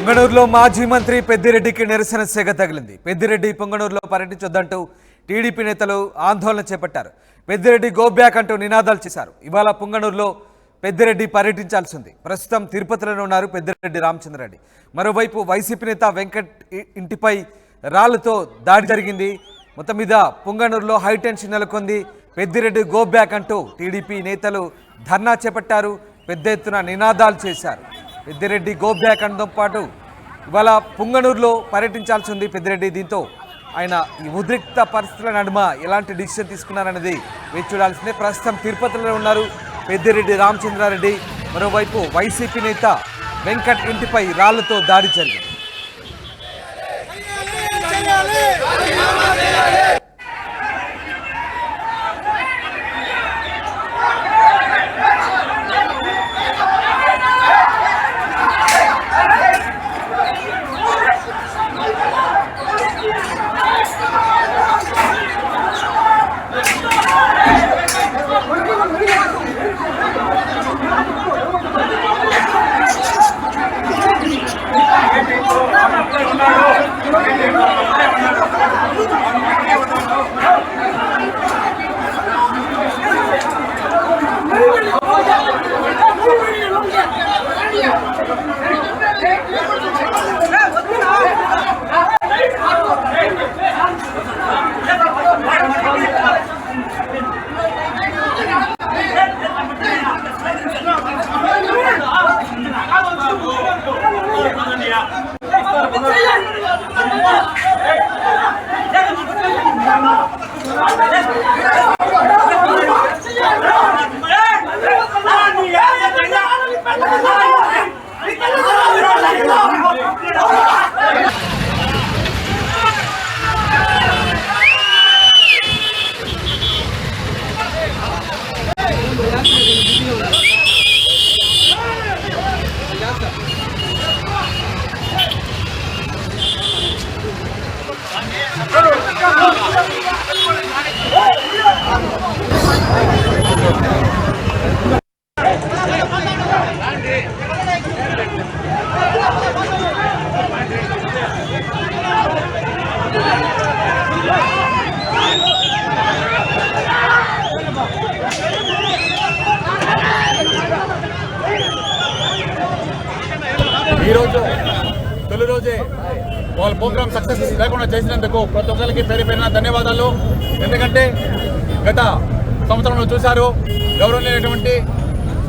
పొంగనూరులో మాజీ మంత్రి పెద్దిరెడ్డికి నిరసన సెగ తగిలింది. పెద్దిరెడ్డి పొంగనూరులో పర్యటించొద్దంటూ టీడీపీ నేతలు ఆందోళన చేపట్టారు. పెద్దిరెడ్డి గో బ్యాక్ అంటూ నినాదాలు చేశారు. ఇవాళ పొంగనూరులో పెద్దిరెడ్డి పర్యటించాల్సి ఉంది. ప్రస్తుతం తిరుపతిలోనే ఉన్నారు పెద్దిరెడ్డి రామచంద్రారెడ్డి. మరోవైపు వైసీపీ నేత వెంకట్ ఇంటిపై రాళ్లతో దాడి జరిగింది. మొత్తం మీద పొంగనూరులో హైటెన్షన్ నెలకొంది. పెద్దిరెడ్డి గో బ్యాక్ అంటూ టీడీపీ నేతలు ధర్నా చేపట్టారు. పెద్ద ఎత్తున నినాదాలు చేశారు. పెద్దిరెడ్డి గో బ్యాక్ అనడంతో పాటు ఇవాళ పొంగనూరులో పర్యటించాల్సి ఉంది పెద్దిరెడ్డి. దీంతో ఆయన ఈ ఉద్రిక్త పరిస్థితుల నడుమ ఎలాంటి డిసిషన్ తీసుకున్నారనేది వేచి చూడాల్సిందే. ప్రస్తుతం తిరుపతిలో ఉన్నారు పెద్దిరెడ్డి రామచంద్రారెడ్డి. మరోవైపు వైసీపీ నేత వెంకట్ ఇంటిపై రాళ్లతో దాడి జరిగింది. ఈరోజు తొలి రోజే వాళ్ళ ప్రోగ్రామ్ సక్సెస్ లేకుండా చేసినందుకు ప్రతి ఒక్కరికి పేరు పేరున ధన్యవాదాలు. ఎందుకంటే గత సంవత్సరంలో చూశారు గౌరవనీయులైనటువంటి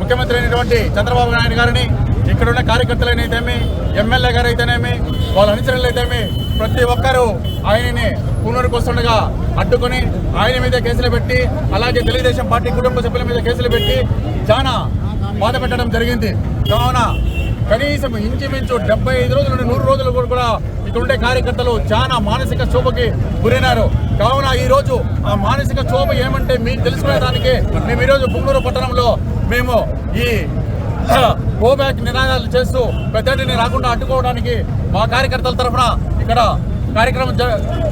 ముఖ్యమంత్రి అయినటువంటి చంద్రబాబు నాయుడు గారిని ఇక్కడున్న కార్యకర్తలైతేమి, ఎమ్మెల్యే గారు అయితేనేమి, వాళ్ళ అనుచరులు అయితేమి ప్రతి ఒక్కరూ ఆయనని పూనూరుకు వస్తుండగా అడ్డుకొని ఆయన మీద కేసులు పెట్టి, అలాగే తెలుగుదేశం పార్టీ కుటుంబ సభ్యుల మీద కేసులు పెట్టి చాలా బాధ పెట్టడం జరిగింది. కావున కనీసం ఇంచుమించు 75 రోజుల నుండి 100 రోజులు కూడా ఇక్కడ ఉండే కార్యకర్తలు చాలా మానసిక క్షోభకి గురైనారు. కావున ఈరోజు ఆ మానసిక క్షోభ ఏమంటే మీకు తెలుసుకునేదానికి మేము ఈరోజు పొంగనూరు పట్టణంలో మేము ఈ గో బ్యాక్ నినాదాలు చేస్తూ పెద్దడిని రాకుండా అడ్డుకోవడానికి మా కార్యకర్తల తరఫున ఇక్కడ కార్యక్రమం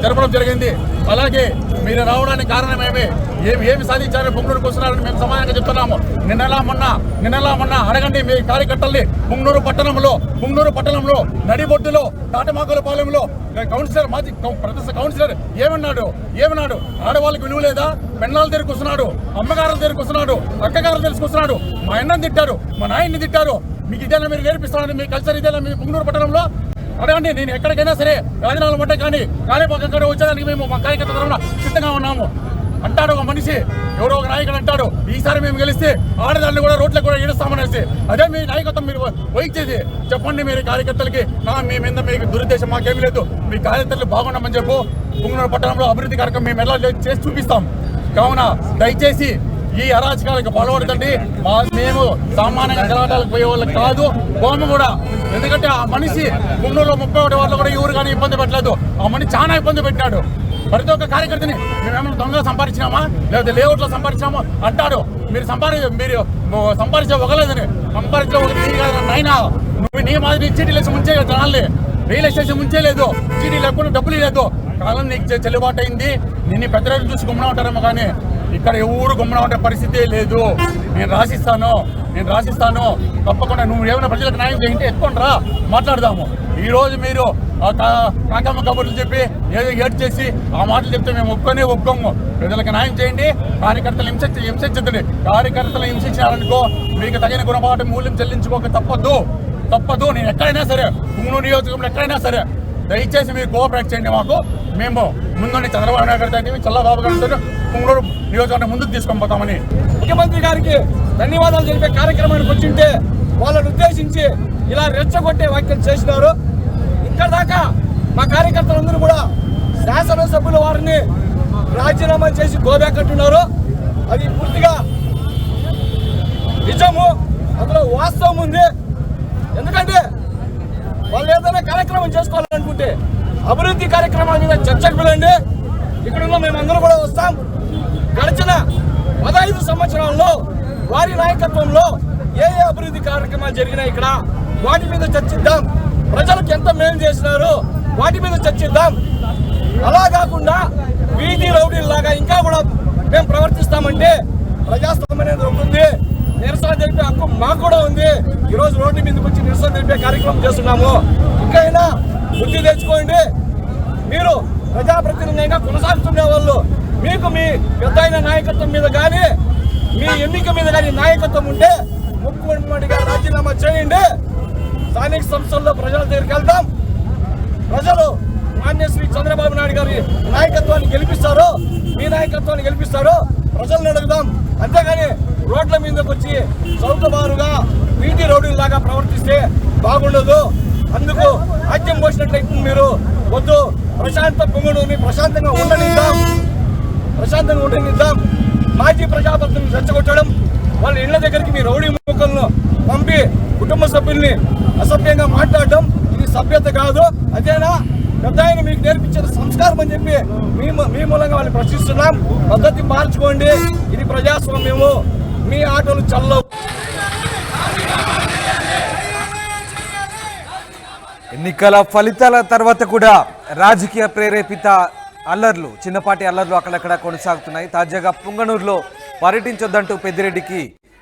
జరపడం జరిగింది. అలాగే మీరు రావడానికి కారణం ఏమి సాధించారని పొంగనూరుకు వస్తున్నారని మేము సమానంగా చెప్తున్నాము. నిన్నలా మొన్న అడగండి మీ కార్యకర్తల్ని. పొంగనూరు పట్టణంలో నడిబొడ్డులో తాటమాకుల పాలెంలో కౌన్సిలర్ మాజీ ప్రతిష్ట కౌన్సిలర్ ఏమన్నాడు? ఆడవాళ్ళకి విలువ లేదా? పెన్నాల దగ్గరికి వస్తున్నాడు, అమ్మగారుల దగ్గరికి వస్తున్నాడు, అక్కగారుల దగ్గరికి వస్తున్నాడు. మా అన్నని తిట్టారు, మా నాయన్ని తిట్టారు. మీకు ఇదేనా మీరు నేర్పిస్తారని మీ కల్చర్ ఇదేనా మీ పొంగనూరు పట్టణంలో? అడగండి. నేను ఎక్కడికైనా సరే రాజీనామాలు పడ్డా కానీ పక్కన వచ్చేదానికి మేము మా కార్యకర్త తరఫున సిద్ధంగా ఉన్నాము అంటాడు ఒక మనిషి. ఎవరో ఒక నాయకుడు అంటాడు, ఈసారి మేము గెలిస్తే ఆడదాన్ని కూడా రోడ్లకు కూడా ఈడుస్తామనేసి. అదే మీ నాయకత్వం మీరు వహించేది. చెప్పండి మీరు కార్యకర్తలకి, మీ మీద మీకు దురుద్దేశం మాకేమీ లేదు, మీ కార్యకర్తలు బాగున్నామని చెప్పు. పొంగనూరు పట్టణంలో అభివృద్ధి కార్యక్రమం మేము ఎలా చేసి చూపిస్తాం. కావున దయచేసి ఈ అరాచకాలకు పాల్పడతండి. మేము సామాన్యంగా గెలవడానికి పోయే వాళ్ళకి కాదు, బొమ్మ కూడా. ఎందుకంటే ఆ మనిషి పొంగనూరులో 31 వాళ్ళు కూడా ఎవరు కానీ ఇబ్బంది పెట్టలేదు. ఆ మనిషి చాలా ఇబ్బంది పెట్టినాడు ప్రతి ఒక్క కార్యకర్తని. మేమేమన్నా దొంగ సంపాదించినామా లేకపోతే లేఅవుట్లో సంపాదించినామా అంటాడు. మీరు సంపాదించే ఒకలేదని సంపాదించే ఒకటి నాయన. నువ్వు నీ మాదిరి చీటీ లేసి ముంచే జనాల్ని, రియల్ ఎస్టేషన్ ముంచే లేదు, చీటీ లేకుండా డబ్బులు లేదు. కాలం నీకు చెల్లుబాటు అయింది. నిన్ను పెద్ద రోజు చూసి గుమ్మన ఉంటారేమో కానీ ఇక్కడ ఎవరు గుమ్మన ఉండే పరిస్థితే లేదు. నేను రాసిస్తాను తప్పకుండా. నువ్వు ఏమైనా ప్రజలకు న్యాయం చేయంటే ఎత్తుకొని రా, మాట్లాడదాము. ఈరోజు మీరు కాకమ్మ కబుర్లు చెప్పి ఏదో ఏడ్ చేసి ఆ మాటలు చెప్తే మేము ఒప్పుకోము. ప్రజలకు న్యాయం చేయండి. కార్యకర్తలు హింసించండి. కార్యకర్తలు హింసించారనుకో మీకు తగిన గుణపాఠం మూల్యం చెల్లించుకోక తప్పదు. నేను ఎక్కడైనా సరే, పుంగనూరు నియోజకవర్గంలో ఎక్కడైనా సరే దయచేసి మీరు కోఆపరేట్ చేయండి మాకు. మేము ముందుండి చంద్రబాబు నాయుడు గారితో చల్లబాబు గారితో పుంగనూరు నియోజకవర్గం ముందుకు తీసుకొని పోతామని ముఖ్యమంత్రి గారికి ధన్యవాదాలు తెలిపే కార్యక్రమానికి వచ్చింటే వాళ్ళని ఉద్దేశించి ఇలా రెచ్చగొట్టే వ్యాఖ్యలు చేసినారు. ఇక్కడ దాకా మా కార్యకర్తలందరూ కూడా శాసనసభ్యుల వారిని రాజీనామా చేసి గోబ్యాక్ అంటున్నారు. అది పూర్తిగా నిజము, అందులో వాస్తవం ఉంది. ఎందుకంటే వాళ్ళు ఏదైనా కార్యక్రమం చేసుకోవాలనుకుంటే అభివృద్ధి కార్యక్రమాల మీద చర్చకు పిలండి. ఇక్కడున్న మేమందరూ కూడా వస్తాం. గడిచిన 15 సంవత్సరాల్లో వారి నాయకత్వంలో ఏ అభివృద్ధి కార్యక్రమాలు జరిగినాయి ఇక్కడ వాటి మీద చర్చిద్దాం. ప్రజలకు ఎంత మేలు చేసినారు వాటి మీద చర్చిద్దాం. అలా కాకుండా వీధి రౌడీలాగా ఇంకా కూడా మేము ప్రవర్తిస్తామంటే ప్రజాస్వామ్యం అనేది ఉంటుంది. నిరసన తెలిపే హక్కు మాకు కూడా ఉంది. ఈరోజు రోడ్డు మీదకి వచ్చి నిరసన తెలిపే కార్యక్రమం చేస్తున్నాము. ఇంకైనా బుద్ధి తెచ్చుకోండి. మీరు ప్రజాప్రతినిధిగా కొనసాగుతున్న వాళ్ళు, మీకు మీ పెద్ద నాయకత్వం మీద కానీ మీ ఎన్నిక మీద కానీ నాయకత్వం ఉంటే ముఖ్యమంత్రిగా రాజీనామా చేయండి. స్థానిక సంస్థల్లో ప్రజల దగ్గరికి వెళ్తాం. ప్రజలు మాన్య శ్రీ చంద్రబాబు నాయుడు గారి నాయకత్వాన్ని గెలిపిస్తారు, మీ నాయకత్వాన్ని గెలిపిస్తారు. ప్రజలను అడుగుదాం. అంతేగాని రోడ్ల మీదకి వచ్చి చౌకబారుగా వీధి రౌడీలాగా ప్రవర్తిస్తే బాగుండదు. అందుకు ఆజ్యం పోసినట్లయితే మీరు వద్దు. ప్రశాంత పొంగుడుని ప్రశాంతంగా ఉండనిద్దాం. మాజీ ప్రజాప్రతినిధులను రెచ్చగొట్టడం, వాళ్ళ ఇళ్ల దగ్గరికి మీ రౌడీ ముక్కలను పంపి కుటుంబ సభ్యుల్ని అసభ్యంగా మాట్లాడడం ఇది సభ్యత కాదు. అదేనా పెద్ద ఆయన మీకు నేర్పించిన సంస్కారం అని చెప్పి మీ మూలంగా వాళ్ళని ప్రశ్నిస్తున్నాం. పద్ధతి మార్చుకోండి. ఇది ప్రజాస్వామ్యము. మీ ఆటలు చల్లవు. ఎన్నికల ఫలితాల తర్వాత కూడా రాజకీయ ప్రేరేపిత అల్లర్లు, చిన్నపాటి అల్లర్లు అక్కడక్కడ కొనసాగుతున్నాయి. తాజాగా పుంగనూరులో పర్యటించొద్దంటూ పెద్దిరెడ్డికి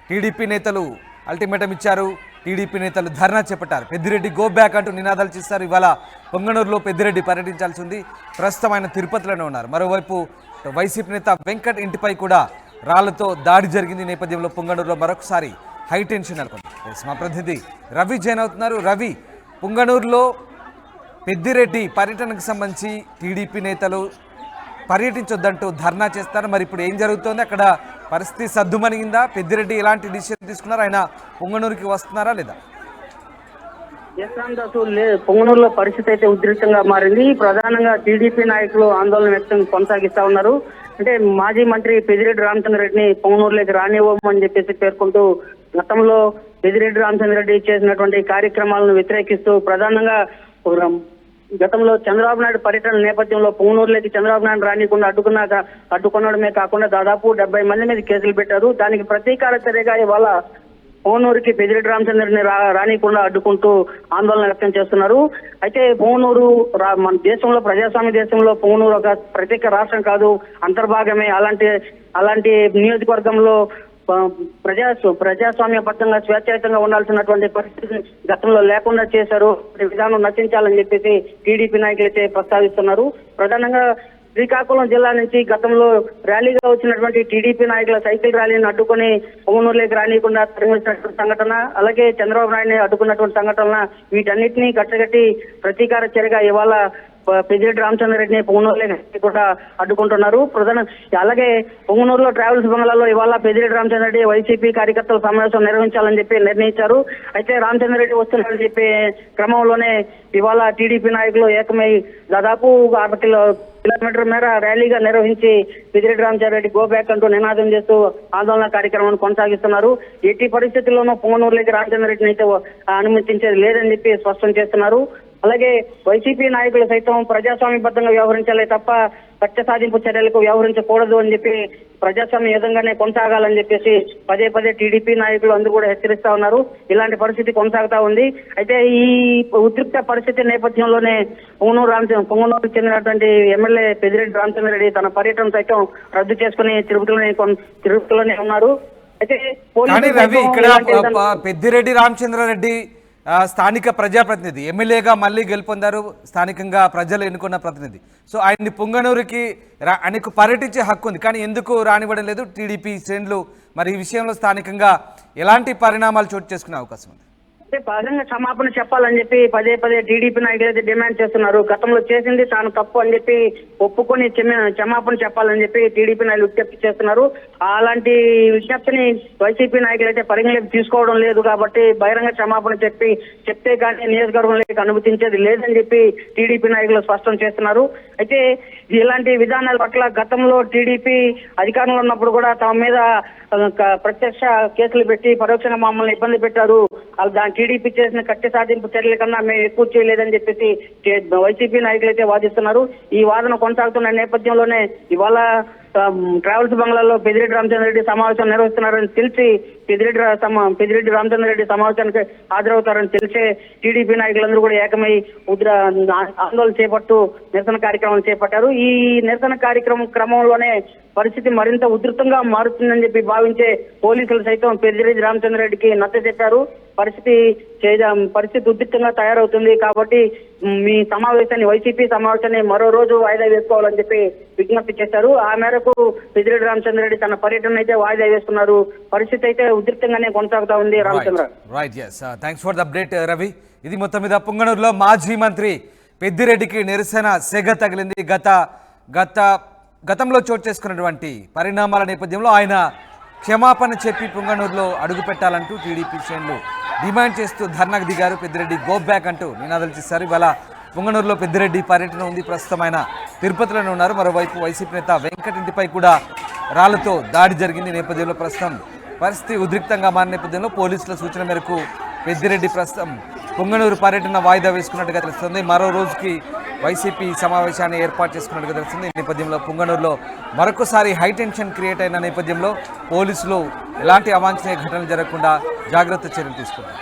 టీడీపీ నేతలు అల్టిమేటం ఇచ్చారు. టీడీపీ నేతలు ధర్నా చేపట్టారు. పెద్దిరెడ్డి గో బ్యాక్ అంటూ నినాదాలు చేస్తారు. ఇవాళ పుంగనూరులో పెద్దిరెడ్డి పర్యటించాల్సి ఉంది. ప్రస్తుతం ఆయన తిరుపతిలోనే ఉన్నారు. మరోవైపు వైసీపీ నేత వెంకట్ ఇంటిపై కూడా రాళ్లతో దాడి జరిగింది. నేపథ్యంలో పుంగనూరులో మరొకసారి హై టెన్షన్ నెలకొంది. మా ప్రతినిధి రవి జైన్ అవుతున్నారు. రవి, పుంగనూరులో పెద్దిరెడ్డి పర్యటనకు సంబంధించి టీడీపీ నేతలు పర్యటించొద్దంటూ ధర్నా చేస్తారు. మరి ఇప్పుడు ఏం జరుగుతోంది? అక్కడ పరిస్థితి సద్దుమణిగిందా? పెద్దిరెడ్డి ఎలాంటి డిసిషన్ తీసుకున్నారు? ఆయన పుంగనూరుకి వస్తున్నారా లేదా? పొంగనూరులో పరిస్థితి అయితే ఉద్రిక్తంగా మారింది. ప్రధానంగా టీడీపీ నాయకులు ఆందోళన వ్యక్తం కొనసాగిస్తా ఉన్నారు. అంటే మాజీ మంత్రి పెద్దిరెడ్డి రామచంద్రరెడ్డిని పొంగనూరులోకి రానివ్వమని చెప్పేసి పేర్కొంటూ గతంలో పెద్దిరెడ్డి రామచంద్రరెడ్డి చేసినటువంటి కార్యక్రమాలను వ్యతిరేకిస్తూ ప్రధానంగా గతంలో చంద్రబాబు నాయుడు పర్యటన నేపథ్యంలో పొంగనూరులోకి చంద్రబాబు నాయుడు రానికుండా అడ్డుకొనడమే కాకుండా దాదాపు 70 మంది మీద కేసులు పెట్టారు. దానికి ప్రతీకార చర్యగా ఇవాళ పొంగనూరుకి పెద్దిరెడ్డి రామచంద్రరెడ్డిని రానికుండా అడ్డుకుంటూ ఆందోళన వ్యక్తం చేస్తున్నారు. అయితే పొంగనూరు మన దేశంలో, ప్రజాస్వామ్య దేశంలో పొంగనూరు ఒక ప్రత్యేక రాష్ట్రం కాదు, అంతర్భాగమే. అలాంటి నియోజకవర్గంలో ప్రజాస్వామ్యబద్ధంగా స్వేచ్ఛాయుతంగా ఉండాల్సినటువంటి పరిస్థితి గతంలో లేకుండా చేశారు. విధానం నశించాలని చెప్పేసి టీడీపీ నాయకులు అయితే ప్రస్తావిస్తున్నారు. ప్రధానంగా శ్రీకాకుళం జిల్లా నుంచి గతంలో ర్యాలీగా వచ్చినటువంటి టీడీపీ నాయకుల సైకిల్ ర్యాలీని అడ్డుకొని పొంగనూరులోకి రానియకుండా తరిమించినటువంటి సంఘటన, అలాగే చంద్రబాబు నాయుడిని అడ్డుకున్నటువంటి సంఘటన, వీటన్నిటినీ కట్టగట్టి ప్రతీకార చర్యగా ఇవాళ పెద్దిరెడ్డి రామచంద్రరెడ్డిని పొంగనూరులోకి కూడా అడ్డుకుంటున్నారు. అలాగే పొంగనూరులో ట్రావెల్స్ బంగ్లాలో ఇవాళ పెద్దిరెడ్డి రామచంద్రరెడ్డి వైసీపీ కార్యకర్తల సమావేశం నిర్వహించాలని చెప్పి నిర్ణయించారు. అయితే రామచంద్రరెడ్డి వస్తున్నారని చెప్పే క్రమంలోనే ఇవాళ టీడీపీ నాయకులు ఏకమై దాదాపు 60 కిలోమీటర్ మేర ర్యాలీగా నిర్వహించి పెద్దిరెడ్డి రామచంద్రరెడ్డి గో బ్యాక్ అంటూ నినాదం చేస్తూ ఆందోళన కార్యక్రమాన్ని కొనసాగిస్తున్నారు. ఎట్టి పరిస్థితుల్లోనూ పొంగనూరులోకి రామచంద్రరెడ్డిని అయితే అనుమతించేది లేదని చెప్పి స్పష్టం చేస్తున్నారు. అలాగే వైసీపీ నాయకులు సైతం ప్రజాస్వామ్యబద్ధంగా వ్యవహరించాలి తప్ప కక్ష సాధింపు చర్యలకు వ్యవహరించకూడదు అని చెప్పి ప్రజాస్వామ్య విధంగానే కొనసాగాలని చెప్పేసి పదే పదే టీడీపీ నాయకులు అందరూ కూడా హెచ్చరిస్తా ఉన్నారు. ఇలాంటి పరిస్థితి కొనసాగుతా ఉంది. అయితే ఈ ఉద్రిక్త పరిస్థితి నేపథ్యంలోనే పొంగనూరుకు చెందినటువంటి ఎమ్మెల్యే పెద్దిరెడ్డి రామచంద్రారెడ్డి తన పర్యటన సైతం రద్దు చేసుకుని తిరుపతిలోనే ఉన్నారు. అయితే కానీ రవి, ఇక్కడ పెద్దిరెడ్డి రామచంద్రారెడ్డి స్థానిక ప్రజాప్రతినిధి, ఎమ్మెల్యేగా మళ్ళీ గెలుపొందారు, స్థానికంగా ప్రజలు ఎన్నుకున్న ప్రతినిధి. సో ఆయన్ని పుంగనూరుకి ఆయనకు పర్యటించే హక్కు ఉంది, కానీ ఎందుకు రానివ్వడం లేదు టీడీపీ శ్రేణులు? మరి ఈ విషయంలో స్థానికంగా ఎలాంటి పరిణామాలు చోటు చేసుకునే అవకాశం ఉంది? అంటే బహిరంగ క్షమాపణ చెప్పాలని చెప్పి పదే పదే టీడీపీ నాయకులు అయితే డిమాండ్ చేస్తున్నారు. గతంలో చేసింది తాను తప్పు అని చెప్పి ఒప్పుకొని క్షమాపణ చెప్పాలని చెప్పి టీడీపీ నాయకులు విజ్ఞప్తి చేస్తున్నారు. అలాంటి విజ్ఞప్తిని వైసీపీ నాయకులు అయితే పరిగణలోకి తీసుకోవడం లేదు. కాబట్టి బహిరంగ క్షమాపణ చెప్తే కానీ నియోజకవర్గంలోకి అనుమతించేది లేదని చెప్పి టీడీపీ నాయకులు స్పష్టం చేస్తున్నారు. అయితే ఇలాంటి విధానాల పట్ల గతంలో టీడీపీ అధికారంలో ఉన్నప్పుడు కూడా తమ మీద ప్రత్యక్ష కేసులు పెట్టి పరోక్షంగా మమ్మల్ని ఇబ్బంది పెట్టారు, దాని టీడీపీ చేసిన కట్టె సాధింపు చర్యల కన్నా మేము ఎక్కువ చేయలేదని చెప్పేసి వైసీపీ నాయకులు అయితే వాదిస్తున్నారు. ఈ వాదన కొనసాగుతున్న నేపథ్యంలోనే ఇవాళ ట్రావెల్స్ బంగ్లాలో పెద్దిరెడ్డి రామచంద్రారెడ్డి సమావేశం నిర్వహిస్తున్నారని తెలిసి పెద్దిరెడ్డి రామచంద్రారెడ్డి సమావేశానికి హాజరవుతారని తెలిసే టీడీపీ నాయకులందరూ కూడా ఏకమై ఆందోళన నిరసన కార్యక్రమం చేపట్టారు. ఈ నిరసన క్రమంలోనే పరిస్థితి మరింత ఉధృతంగా మారుతుందని చెప్పి భావించే పోలీసులు సైతం పెద్దిరెడ్డి రామచంద్రారెడ్డికి నచ్చ చెప్పారు. పరిస్థితి ఉధృతంగా తయారవుతుంది కాబట్టి మీ వైసీపీ సమావేశాన్ని మరో రోజు వాయిదా వేసుకోవాలని చెప్పి విజ్ఞప్తి చేశారు. ఆ మేరకు పెద్దిరెడ్డి రామచంద్రారెడ్డి తన పర్యటన అయితే వాయిదా వేస్తున్నారు. పరిస్థితి అయితే ఉధృతంగానే కొనసాగుతా ఉంది. Ramachandra, thanks for the update Ravi. ఇది మొత్తం మీద పుంగనూరులో మాజీ మంత్రి పెద్దిరెడ్డికి నిరసన సెగ తగిలింది. గతంలో చోటు చేసుకున్నటువంటి పరిణామాల నేపథ్యంలో ఆయన క్షమాపణ చెప్పి పుంగనూరులో అడుగు పెట్టాలంటూ టీడీపీ శ్రేణులు డిమాండ్ చేస్తూ ధర్నాకు దిగారు. పెద్దిరెడ్డి గో బ్యాక్ అంటూ నినాదాలు చేశారు. ఇవాళ పుంగనూరులో పెద్దిరెడ్డి పర్యటన ఉంది. ప్రస్తుతం ఆయన తిరుపతిలోనే ఉన్నారు. మరోవైపు వైసీపీ నేత వెంకటింటిపై కూడా రాళ్లతో దాడి జరిగింది. నేపథ్యంలో ప్రస్తుతం పరిస్థితి ఉద్రిక్తంగా మారిన నేపథ్యంలో పోలీసుల సూచన మేరకు పెద్దిరెడ్డి ప్రస్తుతం పుంగనూరు పర్యటన వాయిదా వేసుకున్నట్టుగా తెలుస్తుంది. మరో రోజుకి వైసీపీ సమావేశాన్ని ఏర్పాటు చేసుకున్నట్టుగా తెలుస్తుంది. ఈ నేపథ్యంలో పుంగనూరులో మరొకసారి హైటెన్షన్ క్రియేట్ అయిన నేపథ్యంలో పోలీసులు ఎలాంటి అవాంఛనీయ ఘటనలు జరగకుండా జాగ్రత్త చర్యలు తీసుకున్నారు.